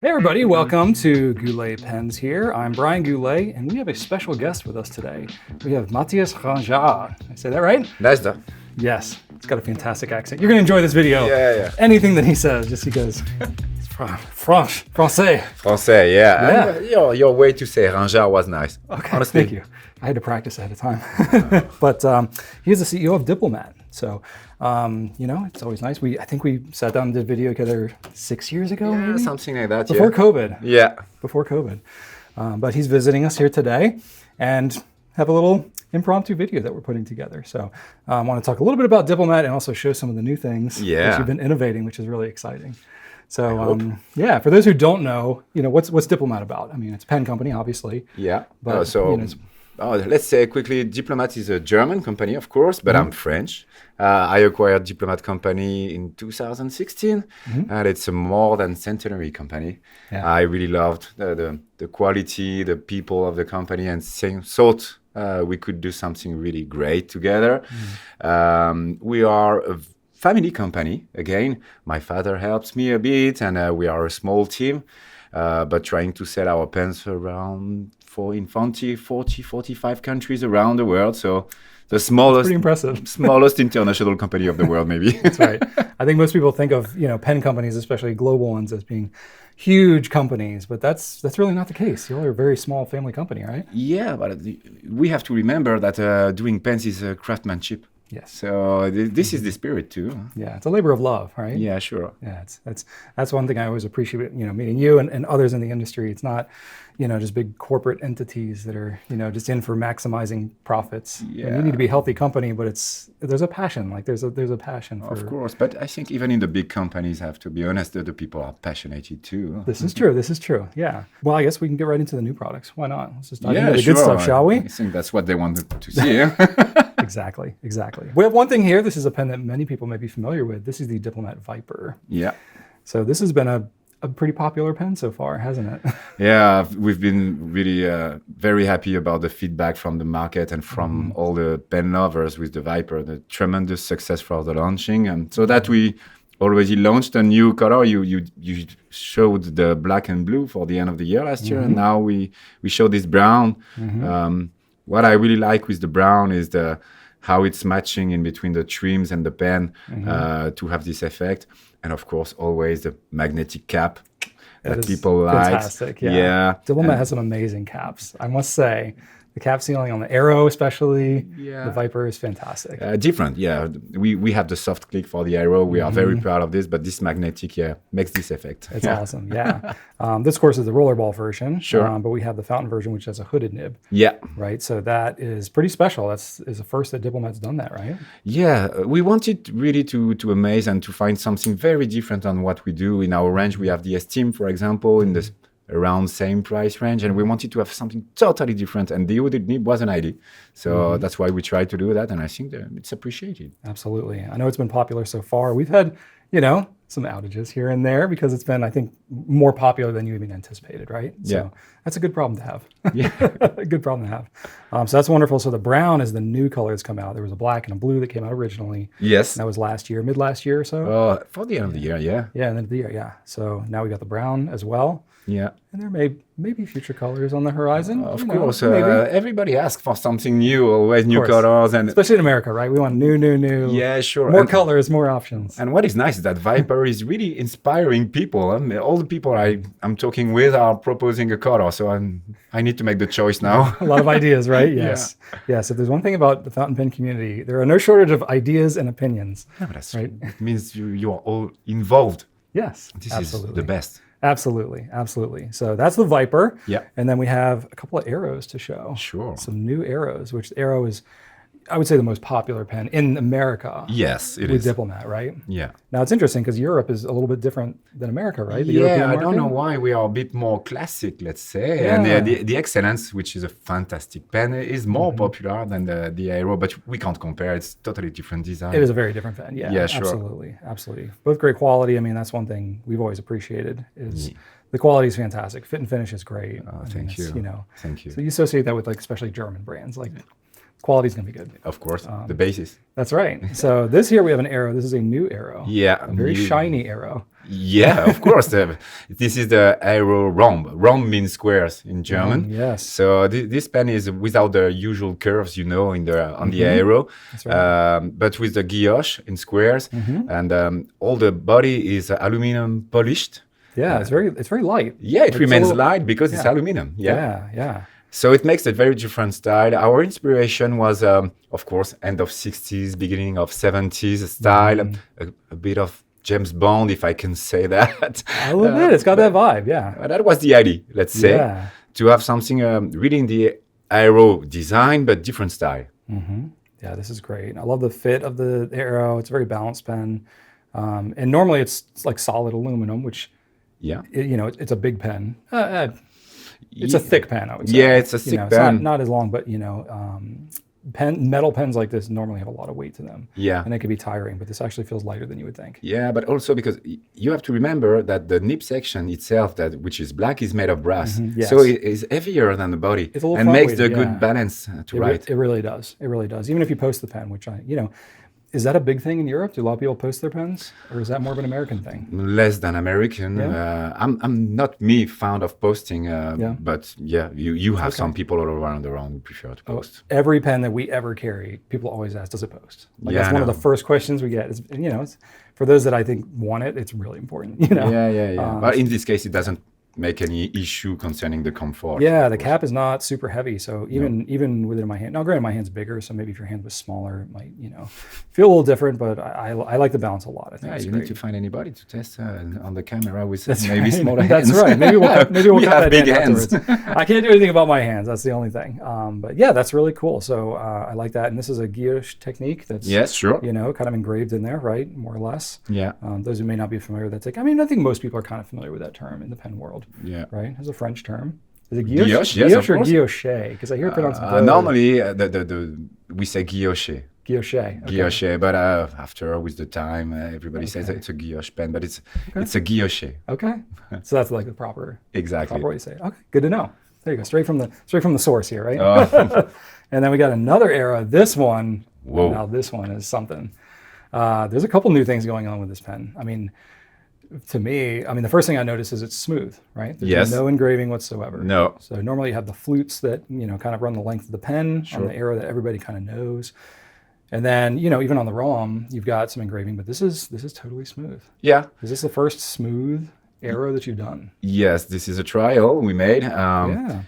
Hey everybody, welcome to Goulet Pens here. I'm Brian Goulet, and we have a special guest with us today. We have Mathias Ringeard. Did I say that right? That's the. Yes, it's got a fantastic accent. You're going to enjoy this video. Yeah. Anything that he says, just because it's Français. Français, yeah. Yeah. And your way to say Ringeard was nice. Okay, Honestly. thank you. I had to practice ahead of time. But he is the CEO of Diplomat. So, it's always nice. I think we sat down and did video together 6 years ago, Yeah, maybe? something like that. Before COVID. Yeah. Before COVID. But he's visiting us here today and have a little impromptu video that we're putting together. So I want to talk a little bit about Diplomat and also show some of the new things that you've been innovating, which is really exciting. So for those who don't know, what's Diplomat about? I mean, it's a pen company, obviously. Yeah. But, let's say quickly, Diplomat is a German company, of course, but I'm French. I acquired Diplomat company in 2016, and it's a more than centenary company. Yeah. I really loved the quality, the people of the company, and thought we could do something really great together. We are a family company. Again, my father helps me a bit, and we are a small team, but trying to sell our pens around in 40, 45 countries around the world. So the smallest international company of the world, maybe. That's right. I think most people think of pen companies, especially global ones, as being huge companies, but that's really not the case. You're a very small family company, right? Yeah, but we have to remember that doing pens is craftsmanship. Yes. So this is the spirit too. Yeah, it's a labor of love, right? Yeah, sure. Yeah, that's one thing I always appreciate. meeting you and others in the industry. It's not, just big corporate entities that are, just in for maximizing profits. Yeah. And you need to be a healthy company, but there's a passion. Like there's a passion. Of course, but I think even in the big companies, I have to be honest, the people are passionate too. This is true. Yeah. Well, I guess we can get right into the new products. Why not? Let's just dive into the good stuff, shall we? I think that's what they wanted to see. Exactly. We have one thing here. This is a pen that many people may be familiar with. This is the Diplomat Viper. Yeah. So this has been a pretty popular pen so far, hasn't it? Yeah, we've been really very happy about the feedback from the market and from all the pen lovers with the Viper, the tremendous success for the launching. And so that we already launched a new color. You showed the black and blue for the end of the year last year, and now we show this brown. What I really like with the brown is how it's matching in between the trims and the pen to have this effect. And of course, always the magnetic cap that people like. Fantastic, yeah. Diplomat has some amazing caps, I must say. The cap sealing on the Aero especially, the Viper is fantastic. Different, yeah. We have the soft click for the Aero. We are very proud of this, but this magnetic, makes this effect. It's awesome, yeah. This, of course, is the rollerball version. Sure. But we have the fountain version, which has a hooded nib. Yeah. Right, so that is pretty special. That's the first that Diplomat's done that, right? Yeah, we wanted really to amaze and to find something very different on what we do. In our range, we have the Esteem, for example, in this around same price range, and we wanted to have something totally different, and the hooded nib was an idea. So that's why we tried to do that, and I think that it's appreciated. Absolutely. I know it's been popular so far. We've had, some outages here and there because it's been, I think, more popular than you even anticipated, right? So that's a good problem to have. Yeah. A good problem to have. So that's wonderful. So the brown is the new color that's come out. There was a black and a blue that came out originally. Yes. That was mid last year or so. For the end of the year, yeah. Yeah, and then the year, yeah. So now we got the brown as well. Yeah. And there may be future colors on the horizon. Of course. Everybody asks for something new, always new colors. And especially in America, right? We want new. Yeah, sure. More colors, more options. And what is nice is that Viper is really inspiring people. All the people I'm talking with are proposing a color, so I need to make the choice now. A lot of ideas, right? Yes. Yes. If there's one thing about the fountain pen community, there are no shortage of ideas and opinions. Yeah, but that's right. It means you are all involved. Yes. This is the best. Absolutely. So that's the Viper. Yeah. And then we have a couple of Aeros to show. Sure. Some new Aeros, which Aero is, I would say, the most popular pen in America. Yes, it is. With Diplomat, right? Yeah. Now it's interesting because Europe is a little bit different than America, right? The European market. I don't know why. We are a bit more classic, let's say. Yeah. And the Excellence, which is a fantastic pen, is more popular than the Aero, but we can't compare. It's totally different design. It is a very different pen. Yeah, sure. Absolutely. Both great quality. I mean, that's one thing we've always appreciated is the quality is fantastic. Fit and finish is great. Thank you. Thank you. So you associate that with especially German brands like quality's going to be good. Of course, the basis. That's right. So this here we have an Aero. This is a new Aero. Yeah. A very shiny Aero. Yeah, of course. This is the Aero Rhomb. Rhomb means squares in German. Yes. So this pen is without the usual curves, on the Aero, That's right. but with the guilloche in squares, and all the body is aluminum polished. Yeah, it's very light. Yeah, it remains light because it's aluminum. Yeah. So it makes a very different style. Our inspiration was, of course, end of 60s, beginning of 70s style, a bit of James Bond, if I can say that. A little bit. It's got that vibe, yeah. That was the idea, let's say, to have something really in the Aero design, but different style. Yeah, this is great. I love the fit of the Aero. It's a very balanced pen. And normally it's like solid aluminum, which, it's a big pen. It's a thick pen, I would say. Yeah, it's a thick pen. It's not as long, but metal pens like this normally have a lot of weight to them. Yeah. And they can be tiring, but this actually feels lighter than you would think. Yeah, but also because you have to remember that the nib section itself, which is black, is made of brass. Yes. So it is heavier than the body. It's a little and makes the front-weighted, good balance to write. It really does. It really does. Even if you post the pen, which is that a big thing in Europe? Do a lot of people post their pens, or is that more of an American thing? Less than American. Yeah. I'm not fond of posting, but you have some people all around who prefer to post. Every pen that we ever carry, people always ask, does it post? That's one of the first questions we get. It's, for those that I think want it, it's really important. Yeah. But in this case, it doesn't make any issue concerning the comfort. Yeah, the cap is not super heavy, so even with it in my hand. Now, granted, my hand's bigger, so maybe if your hand was smaller, it might feel a little different. But I like the balance a lot. I think you need to find anybody to test on the camera with maybe smaller hands. That's right. Maybe we'll cut have big hands. I can't do anything about my hands. That's the only thing. But yeah, that's really cool. So I like that. And this is a guilloche technique. That's kind of engraved in there, right? More or less. Yeah. Those who may not be familiar with that technique. I think most people are kind of familiar with that term in the pen world. Yeah. Right? It's a French term. Is it guilloche? Yes, or guilloche? Because I hear it pronounced both. Normally, we say guilloche. Guilloche. Okay. Guilloche, but after, with the time, everybody says it's a guilloche pen, but it's a guilloche. Okay. So that's like the proper way to say it. Okay, good to know. There you go. Straight from the source here, right? Oh. And then we got another Aero. This one, whoa. Now this one is something. There's a couple new things going on with this pen. To me, the first thing I notice is it's smooth, right? There's no engraving whatsoever. No. So normally you have the flutes that, kind of run the length of the pen on the Aero that everybody kind of knows. And then, even on the Rhomb, you've got some engraving, but this is totally smooth. Yeah. Is this the first smooth Aero that you've done? Yes, this is a trial we made.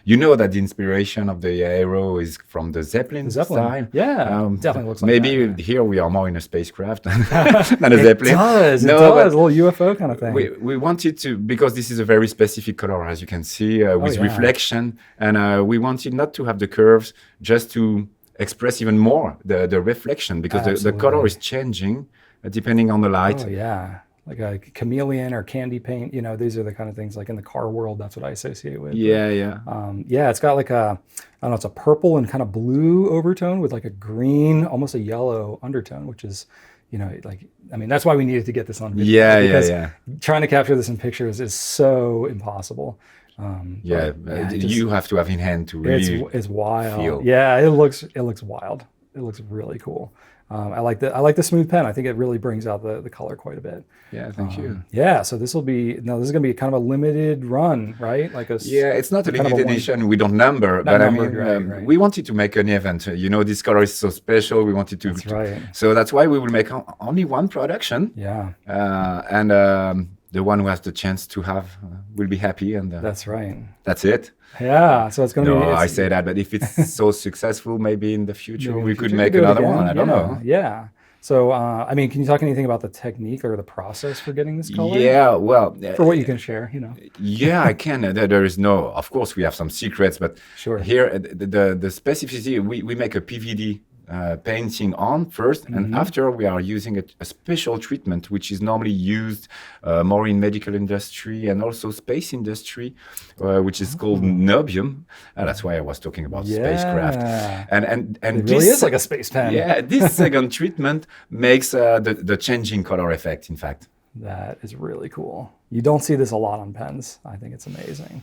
You know that the inspiration of the Aero is from the Zeppelin style. Yeah, definitely looks like maybe that. Here we are more in a spacecraft than a Zeppelin. It does, a little UFO kind of thing. We wanted to, because this is a very specific color, as you can see, with reflection. And we wanted not to have the curves, just to express even more the reflection, because the color is changing depending on the light. Oh, yeah. Like a chameleon or candy paint, these are the kind of things like in the car world, that's what I associate with. Yeah. It's got like it's a purple and kind of blue overtone with like a green, almost a yellow undertone, which is, that's why we needed to get this on video. Yeah. Trying to capture this in pictures is so impossible. You have to have in hand to really it's wild. feel. Yeah, it looks wild. It looks really cool. I like the smooth pen. I think it really brings out the color quite a bit. Yeah, thank you. Yeah, so this is going to be kind of a limited run, right? It's not a limited edition. We don't number, but right. we wanted to make an event. This color is so special. We wanted to. That's right. So that's why we will make only one production. Yeah. And the one who has the chance to have will be happy, and that's right. That's it. Yeah, so it's going to be. I say that, but if it's so successful, maybe in the future we could make another one. I don't know. Yeah. So, can you talk anything about the technique or the process for getting this color? Yeah, well, for what you can share, Yeah, I can. There is no. Of course, we have some secrets, but here the specificity. We make a PVD painting on first, and after we are using a special treatment which is normally used more in medical industry and also space industry, which is called niobium. That's why I was talking about spacecraft. And it really is like a space pen. Yeah, this second treatment makes the changing color effect. In fact, that is really cool. You don't see this a lot on pens. I think it's amazing.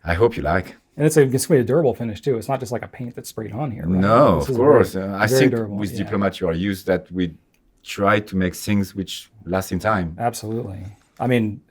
I hope you like. And it's going to be a durable finish too. It's not just like a paint that's sprayed on here. Right? No, of course. I think durable, with Diplomat you are used that we try to make things which last in time. Absolutely. I mean,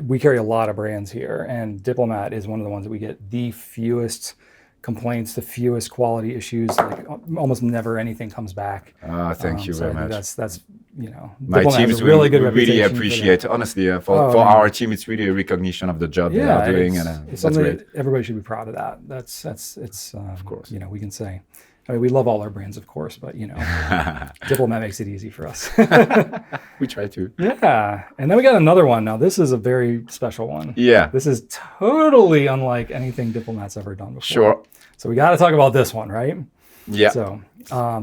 we carry a lot of brands here, and Diplomat is one of the ones that we get the fewest complaints, the fewest quality issues. Like almost never anything comes back. Thank you very much. That's you know, my team is really good. Really appreciate. Honestly, for our team, it's really a recognition of the job they are doing, and it's something that everybody should be proud of. That. That's of course. You know, we can say. I mean, we love all our brands, of course, but you know, Diplomat makes it easy for us. We try to. Yeah, and then we got another one. Now, this is a very special one. Yeah. This is totally unlike anything Diplomat's ever done before. Sure. So we got to talk about this one, right? Yeah. So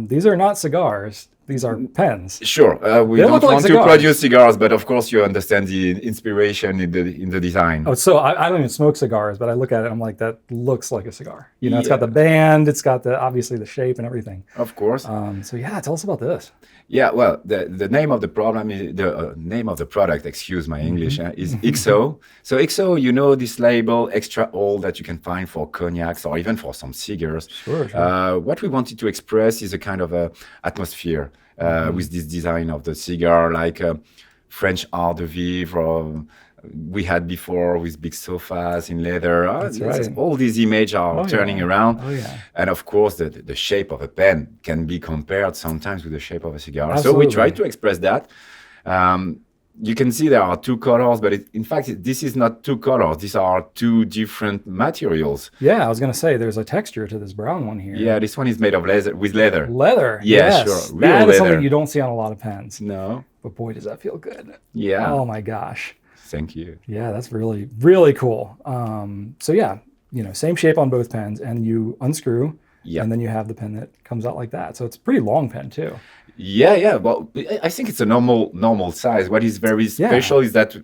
these are not cigars. These are pens. Sure. We don't want to produce cigars, but of course you understand the inspiration in the design. Oh, so I don't even smoke cigars, but I look at it and I'm like, that looks like a cigar. You know, it's got the band, it's got obviously the shape and everything. Of course. So yeah, tell us about this. Yeah, well, the name of the problem is the name of the product. Excuse my English. Is XO. So XO, you know, this label, extra old, that you can find for cognacs or even for some cigars. Sure. What we wanted to express is a kind of a atmosphere with this design of the cigar, like French art de vivre. We had before with big sofas in leather. That's right. All these images are turning around. Oh, yeah. And of course, the shape of a pen can be compared sometimes with the shape of a cigar. Absolutely. So we try to express that. You can see there are two colors, but in fact, this is not two colors. These are two different materials. Yeah, I was going to say there's a texture to this brown one here. Yeah, this one is made of leather. Leather. Yeah, yes. sure. Real that leather. is something you don't see on a lot of pens. No. But boy, does that feel good. Yeah. Oh my gosh. Thank you. Yeah, that's really, really cool. So yeah, you know, same shape on both pens, and you unscrew, and then you have the pen that comes out like that. So it's a pretty long pen too. Yeah. Well, I think it's a normal size. What is very special is that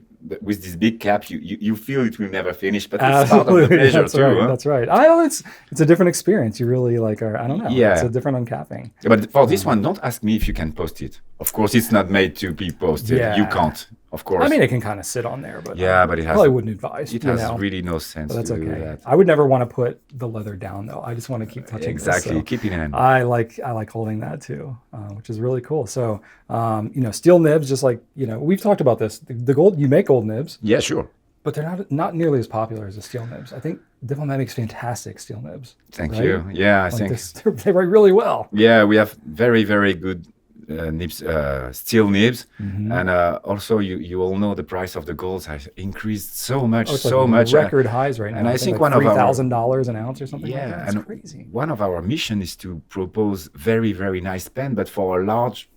with this big cap, you feel it will never finish, but it's part of the pleasure that's too. Right, huh? That's right. I know it's a different experience. You really like I don't know. Yeah. It's a different uncapping. But for this one, don't ask me if you can post it. Of course, it's not made to be posted. Yeah. You can't, of course. I mean, it can kind of sit on there, but but it has, probably wouldn't advise. It has really no sense. But that's to okay. do that. I would never want to put the leather down though. I just want to keep touching Exactly. this, so Keep it in. I like holding that too, which is really cool. So you know, steel nibs, just like you know, we've talked about this. The gold, you make gold nibs. Yeah, sure. But they're not nearly as popular as the steel nibs. I think Diplomat makes fantastic steel nibs. Thank you. Yeah, I think they write really well. Yeah, we have very, very good nibs, steel nibs, and also you all know the price of the golds has increased so much, record highs right now. And I think like one of $3,000 an ounce or something. Yeah, like that. That's and crazy. One of our mission is to propose very, very nice pen, but for a large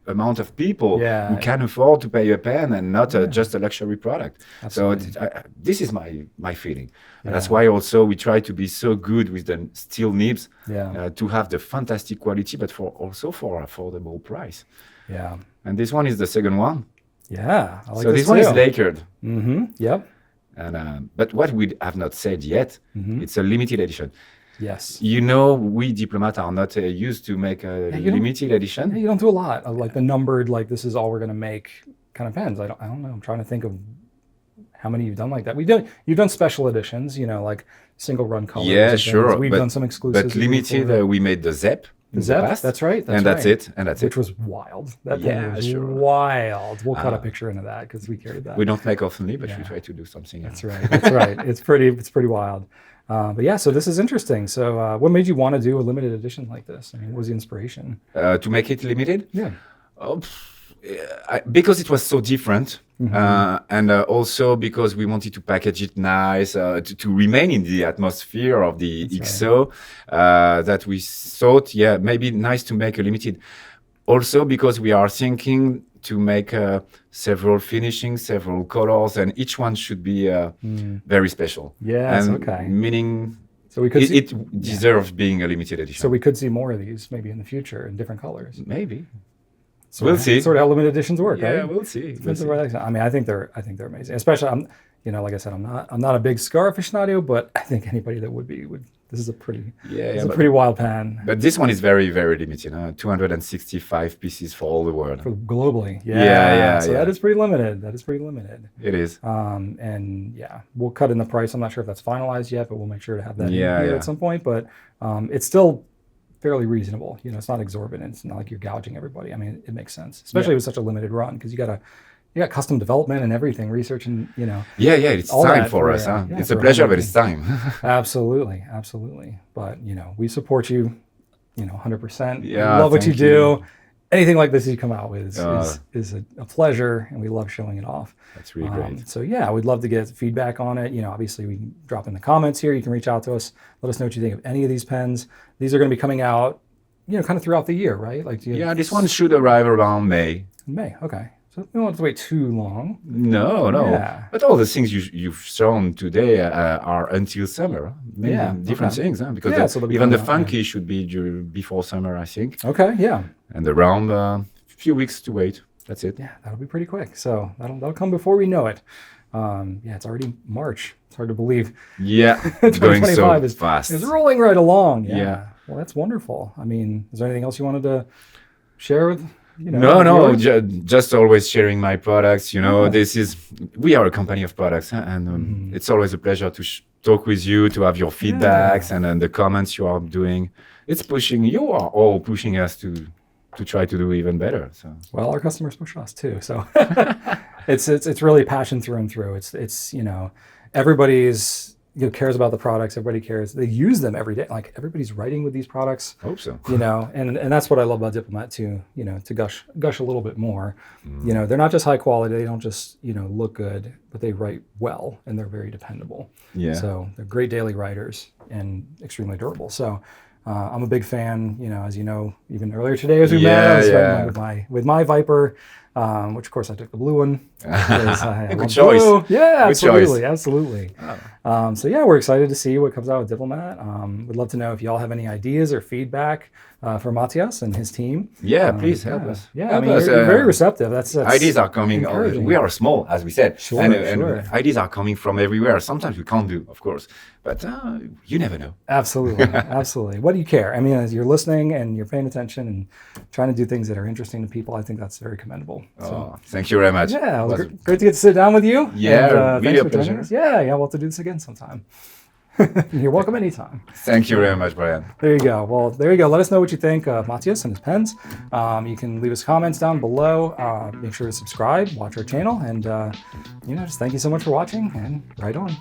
amount of people who can afford to pay a pen and not just a luxury product. Absolutely. So this is my feeling. And that's why also we try to be so good with the steel nibs to have the fantastic quality, but also for affordable price. Yeah. And this one is the second one. Yeah. I like so this one is lacquered. Yep. And but what we have not said yet, it's a limited edition. Yes. You know, we Diplomat are not used to make a limited edition. You don't do a lot of like the numbered, like this is all we're going to make kind of pens. I don't know. I'm trying to think of how many you've done like that. You've done special editions, you know, like single run colors. Yeah, sure. We've done some exclusives. But limited, we made the ZEP. The ZEP, that's right. That's it. Which was wild. That pen was wild. We'll cut a picture into that because we carried that. We don't make oftenly, but we try to do something. That's right. That's right. It's pretty wild. But yeah, so this is interesting. So what made you want to do a limited edition like this? I mean, what was the inspiration? To make it limited? Yeah. Because it was so different. And also because we wanted to package it nice, to remain in the atmosphere of the XO, that we thought, maybe nice to make a limited. Also because we are thinking to make several finishings, several colors, and each one should be very special. Yes, and meaning so we could it deserves being a limited edition. So we could see more of these maybe in the future in different colors. Maybe. We'll see. Sort of how limited editions work, right? Yeah, we'll see. I mean, I think they're amazing. Especially, like I said, I'm not a big cigar aficionado, but I think anybody that would this is a pretty, yeah, pretty wild pen. But this one is very, very limited. 265 pieces for all the world. Globally, So that is pretty limited. It is. And yeah, we'll cut in the price. I'm not sure if that's finalized yet, but we'll make sure to have that in here at some point. But it's still fairly reasonable. It's not exorbitant. It's not like you're gouging everybody. I mean, it makes sense, especially with such a limited run, because you got custom development and everything, research and it's time for us. It's a pleasure, but it's time. Absolutely. But we support you 100%. Yeah, love what you do. Anything like this you come out with is a pleasure, and we love showing it off. That's really great. So yeah, we'd love to get feedback on it. Obviously we can drop in the comments here. You can reach out to us. Let us know what you think of any of these pens. These are going to be coming out, kind of throughout the year, right? Like this one should arrive around May. May, okay. So we don't have to wait too long. No. Yeah. But all the things you've shown today are until summer. Maybe different things, because even the funky should be before summer, I think. Okay, yeah. And the Rhomb, a few weeks to wait. That's it. Yeah, that'll be pretty quick. So that'll come before we know it. It's already March. It's hard to believe. Yeah, it's going so fast. It's rolling right along. Yeah. Well, that's wonderful. I mean, is there anything else you wanted to share with? No, just always sharing my products. We are a company of products, and it's always a pleasure to talk with you, to have your feedbacks and the comments you are doing. You are all pushing us to try to do even better. So our customers push us too. So it's really passion through and through. It's everybody's cares about the products. Everybody cares. They use them every day. Like everybody's writing with these products. Hope so. And that's what I love about Diplomat too. To gush a little bit more. They're not just high quality. They don't just look good, but they write well and they're very dependable. Yeah. So they're great daily writers and extremely durable. So I'm a big fan. As even earlier today as we met, I was writing with my Viper. Which of course I took the blue one. Good choice. Blue. Yeah, absolutely. Oh. So we're excited to see what comes out with Diplomat. We'd love to know if y'all have any ideas or feedback for Matthias and his team. Yeah, please help us. Yeah, you're very receptive. That's ideas are coming. We are small, as we said, sure. And ideas are coming from everywhere. Sometimes we can't do, of course, but you never know. Absolutely. What do you care? I mean, as you're listening and you're paying attention and trying to do things that are interesting to people, I think that's very commendable. Thank you very much. Yeah, it was great to get to sit down with you. Yeah, and, really thanks for joining us. Yeah, we'll have to do this again sometime. You're welcome anytime. Thank you very much, Brian. There you go. Well, there you go. Let us know what you think of Mathias and his pens. You can leave us comments down below. Make sure to subscribe, watch our channel, and just thank you so much for watching, and right on.